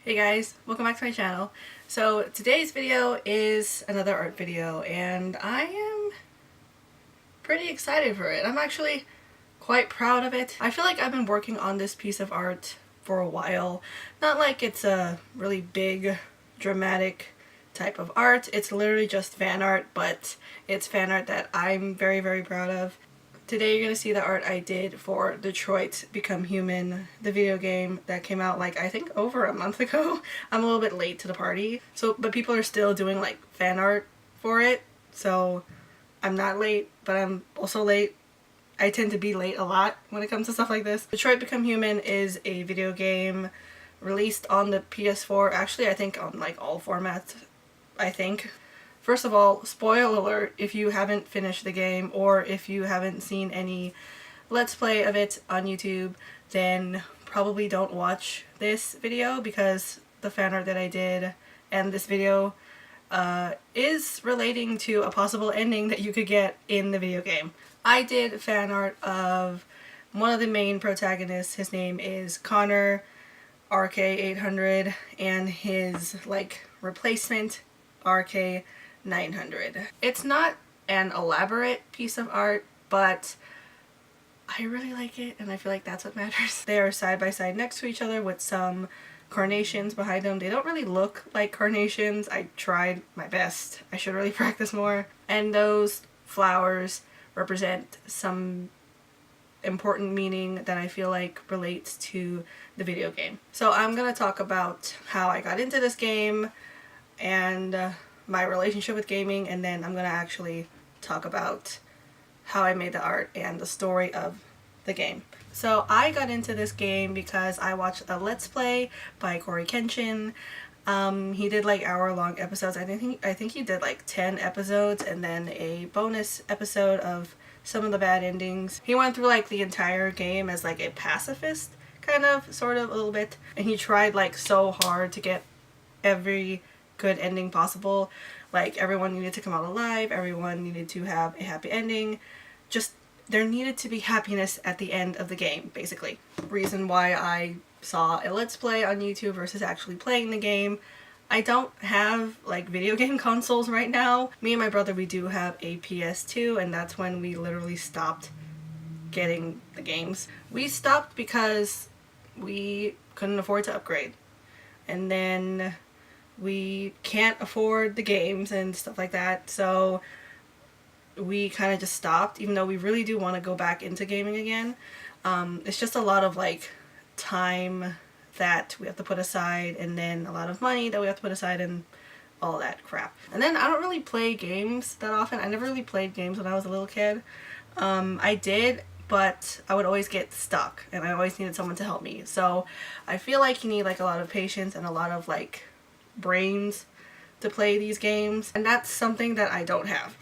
Hey guys, welcome back to my channel. So today's video is another art video and I am pretty excited for it. I'm actually quite proud of it. I feel like I've been working on this piece of art for a while. Not like it's a really big, dramatic type of art. It's literally just fan art, but it's fan art that I'm very, very proud of. Today you're going to see the art I did for Detroit Become Human, the video game that came out like I think over a month ago. I'm a little bit late to the party, but people are still doing like fan art for it, so I'm not late, but I'm also late. I tend to be late a lot when it comes to stuff like this. Detroit Become Human is a video game released on the PS4, actually I think on like all formats, I think. First of all, spoiler alert if you haven't finished the game or if you haven't seen any Let's Play of it on YouTube, then probably don't watch this video because the fan art that I did and this video is relating to a possible ending that you could get in the video game. I did fan art of one of the main protagonists. His name is Connor, RK800, and his like replacement, RK9800. It's not an elaborate piece of art, but I really like it and I feel like that's what matters. They are side by side next to each other with some carnations behind them. They don't really look like carnations. I tried my best. I should really practice more. And those flowers represent some important meaning that I feel like relates to the video game. So I'm gonna talk about how I got into this game and my relationship with gaming, and then I'm gonna actually talk about how I made the art and the story of the game. So I got into this game because I watched a Let's Play by Corey Kenshin. He did like hour-long episodes. I think he did like 10 episodes and then a bonus episode of some of the bad endings. He went through like the entire game as like a pacifist, kind of, sort of, a little bit, and he tried like so hard to get every good ending possible. Like everyone needed to come out alive, everyone needed to have a happy ending, just there needed to be happiness at the end of the game, basically. Reason why I saw a Let's Play on YouTube versus actually playing the game. I don't have like video game consoles right now. Me and my brother, we do have a PS2, and that's when we literally stopped getting the games. We stopped because we couldn't afford to upgrade, and then we can't afford the games and stuff like that, so we kind of just stopped, even though we really do want to go back into gaming again. It's just a lot of like time that we have to put aside, and then a lot of money that we have to put aside, and all that crap. And then I don't really play games that often. I never really played games when I was a little kid. I did, but I would always get stuck and I always needed someone to help me. So I feel like you need like a lot of patience and a lot of like brains to play these games, and that's something that I don't have.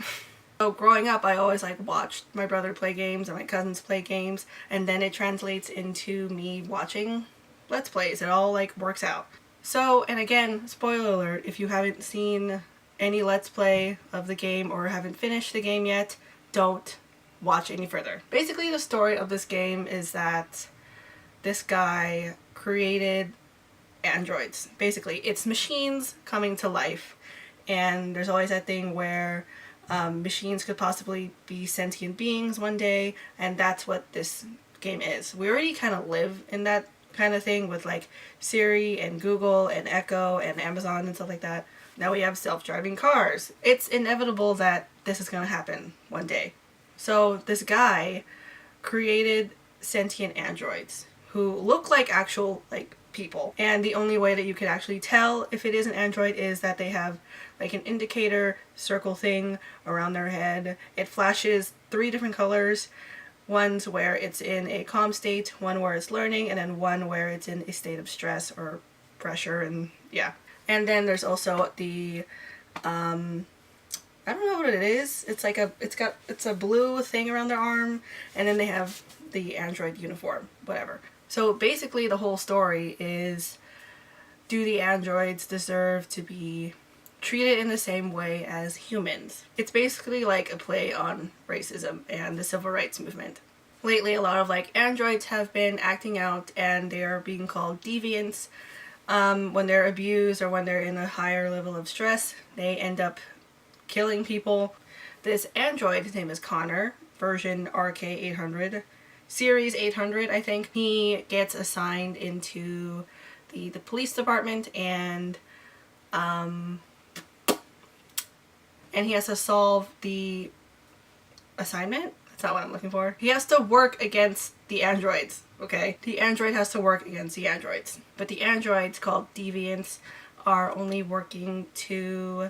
So growing up, I always like watched my brother play games and my cousins play games, and then it translates into me watching Let's Plays. It all like works out. So, and again, spoiler alert, if you haven't seen any Let's Play of the game or haven't finished the game yet, don't watch any further. Basically, the story of this game is that this guy created androids. Basically, it's machines coming to life, and there's always that thing where machines could possibly be sentient beings one day, and that's what this game is. We already kind of live in that kind of thing with like Siri and Google and Echo and Amazon and stuff like that. Now we have self-driving cars. It's inevitable that this is going to happen one day. So this guy created sentient androids who look like actual like people, and the only way that you could actually tell if it is an android is that they have like an indicator circle thing around their head. It flashes 3 different colors. One's where it's in a calm state, one where it's learning, and then one where it's in a state of stress or pressure, and yeah. And then there's also the I don't know what it is. It's like it's a blue thing around their arm, and then they have the android uniform, whatever. So basically the whole story is, do the androids deserve to be treated in the same way as humans? It's basically like a play on racism and the civil rights movement. Lately, a lot of like androids have been acting out and they're being called deviants. when they're abused or when they're in a higher level of stress, they end up killing people. This android, his name is Connor, version RK800, series 800 I think. He gets assigned into the police department, and he has to solve the assignment. That's not what I'm looking for. He has to work against the androids, okay? The android has to work against the androids. But the androids, called deviants, are only working to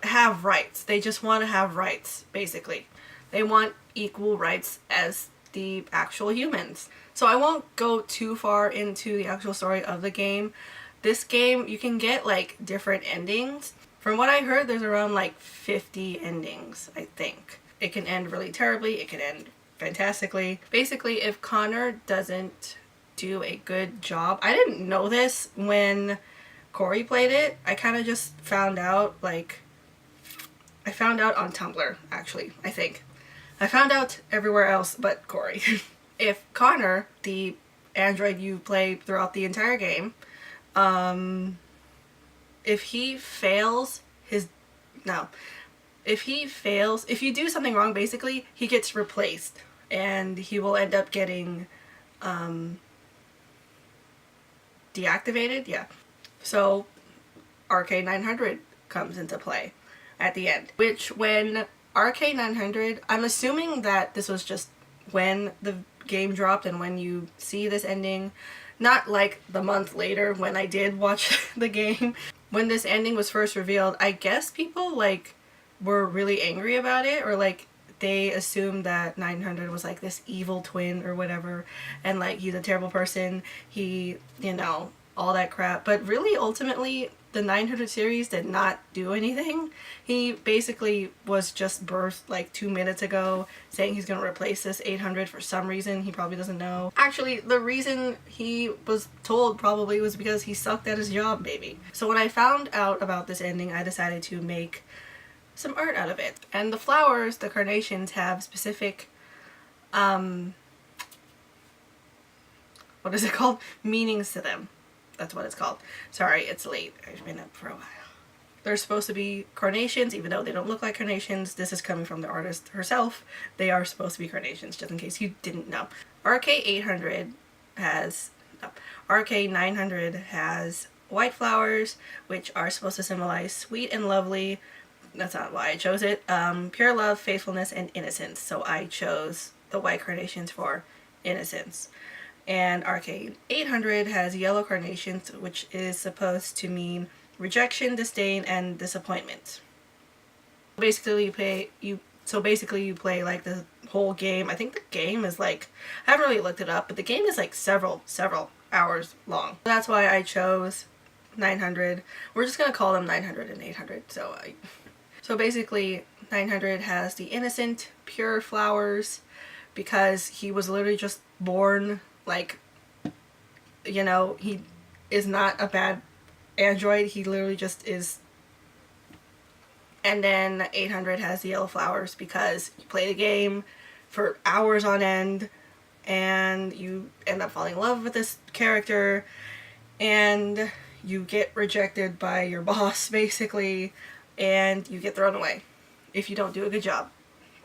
have rights. They just want to have rights, basically. They want equal rights as the actual humans. So I won't go too far into the actual story of the game. This game, you can get like different endings. From what I heard, there's around like 50 endings, I think. It can end really terribly, it can end fantastically. Basically, if Connor doesn't do a good job, I didn't know this when Corey played it. I kind of just found out, like, I found out on Tumblr, actually, I think. I found out everywhere else but Corey. If Connor, the android you play throughout the entire game, if he fails his, no, if you do something wrong, basically, he gets replaced, and he will end up getting, deactivated, yeah. So, RK900 comes into play at the end, which when RK900, I'm assuming that this was just when the game dropped and when you see this ending, not like the month later when I did watch the game. When this ending was first revealed, I guess people like were really angry about it, or like they assumed that 900 was like this evil twin or whatever, and like he's a terrible person, he, you know, all that crap. But really, ultimately, the 900 series did not do anything. He basically was just birthed like 2 minutes ago, saying he's gonna replace this 800 for some reason he probably doesn't know. Actually, the reason he was told probably was because he sucked at his job, maybe. So when I found out about this ending, I decided to make some art out of it. And the flowers, the carnations, have specific, what is it called? Meanings to them. That's what it's called. Sorry, it's late. I've been up for a while. They're supposed to be carnations, even though they don't look like carnations. This is coming from the artist herself. They are supposed to be carnations, just in case you didn't know. RK900 has white flowers, which are supposed to symbolize sweet and lovely. That's not why I chose it. Pure love, faithfulness, and innocence. So I chose the white carnations for innocence. And RK800 has yellow carnations, which is supposed to mean rejection, disdain, and disappointment. Basically, you play like the whole game. I think the game is like, I haven't really looked it up, but the game is like several hours long. That's why I chose 900. We're just gonna call them 900 and 800. So basically, 900 has the innocent, pure flowers, because he was literally just born, like, you know, he is not a bad android, he literally just is. And then 800 has the yellow flowers because you play the game for hours on end and you end up falling in love with this character and you get rejected by your boss, basically, and you get thrown away if you don't do a good job.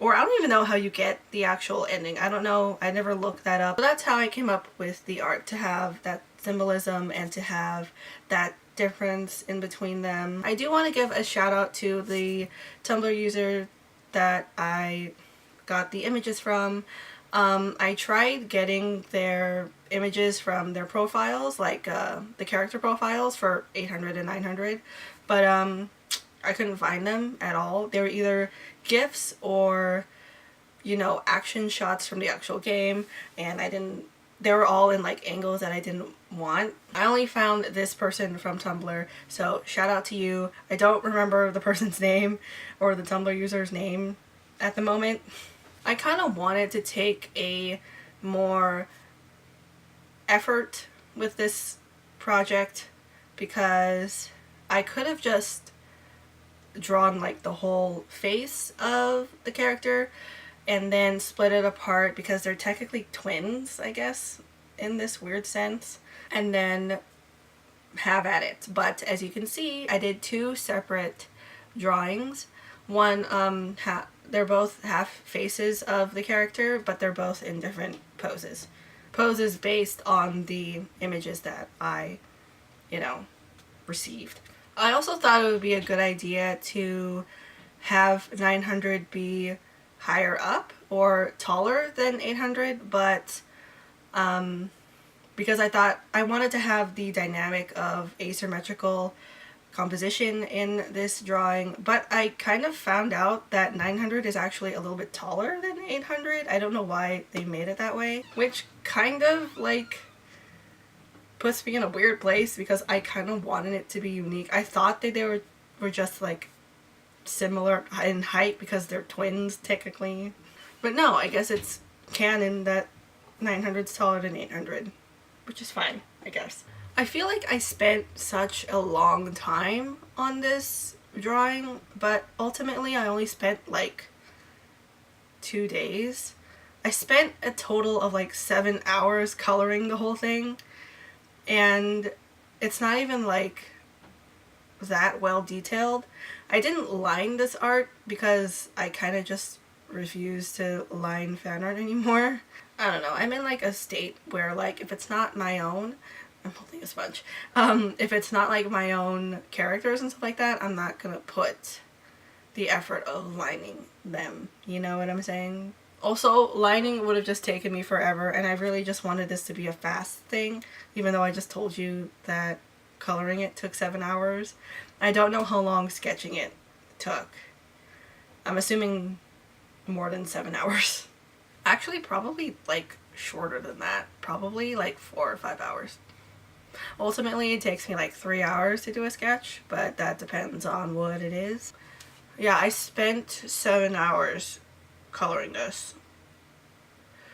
Or I don't even know how you get the actual ending. I don't know. I never looked that up. But that's how I came up with the art, to have that symbolism and to have that difference in between them. I do want to give a shout out to the Tumblr user that I got the images from. I tried getting their images from their profiles, like the character profiles for 800 and 900, but I couldn't find them at all. They were either GIFs or, you know, action shots from the actual game, and they were all in like angles that I didn't want. I only found this person from Tumblr, so shout out to you. I don't remember the person's name or the Tumblr user's name at the moment. I kind of wanted to take a more effort with this project because I could have just drawn like the whole face of the character and then split it apart, because they're technically twins, I guess, in this weird sense, and then have at it. But as you can see, I did two separate drawings. One, they're both half faces of the character, but they're both in different poses. Poses based on the images that I, received. I also thought it would be a good idea to have 900 be higher up or taller than 800, but because I thought I wanted to have the dynamic of asymmetrical composition in this drawing, but I kind of found out that 900 is actually a little bit taller than 800. I don't know why they made it that way, which kind of like puts me in a weird place because I kind of wanted it to be unique. I thought that they were just like similar in height because they're twins technically, but no, I guess it's canon that 900 is taller than 800, which is fine, I guess. I feel like I spent such a long time on this drawing, but ultimately I only spent like 2 days. I spent a total of like 7 hours coloring the whole thing, and it's not even like that well detailed. I didn't line this art because I kind of just refuse to line fan art anymore. I don't know, I'm in like a state where like if it's not my own, I'm holding a sponge, if it's not like my own characters and stuff like that, I'm not gonna put the effort of lining them, you know what I'm saying? Also, lining would have just taken me forever, and I really just wanted this to be a fast thing, even though I just told you that coloring it took 7 hours. I don't know how long sketching it took. I'm assuming more than 7 hours. Actually, probably like shorter than that. Probably like 4 or 5 hours. Ultimately, it takes me like 3 hours to do a sketch, but that depends on what it is. Yeah, I spent 7 hours coloring this,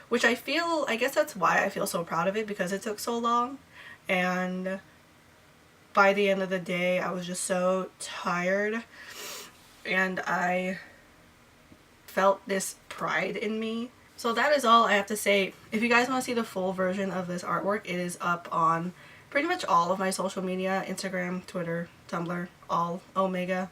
which I guess that's why I feel so proud of it, because it took so long, and by the end of the day I was just so tired, and I felt this pride in me. So that is all I have to say. If you guys want to see the full version of this artwork, it is up on pretty much all of my social media, Instagram, Twitter, Tumblr, all ohxmega,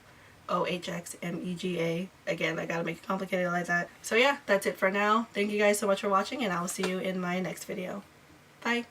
ohxmega. Again, I gotta make it complicated like that. So yeah, that's it for now. Thank you guys so much for watching, and I will see you in my next video. Bye!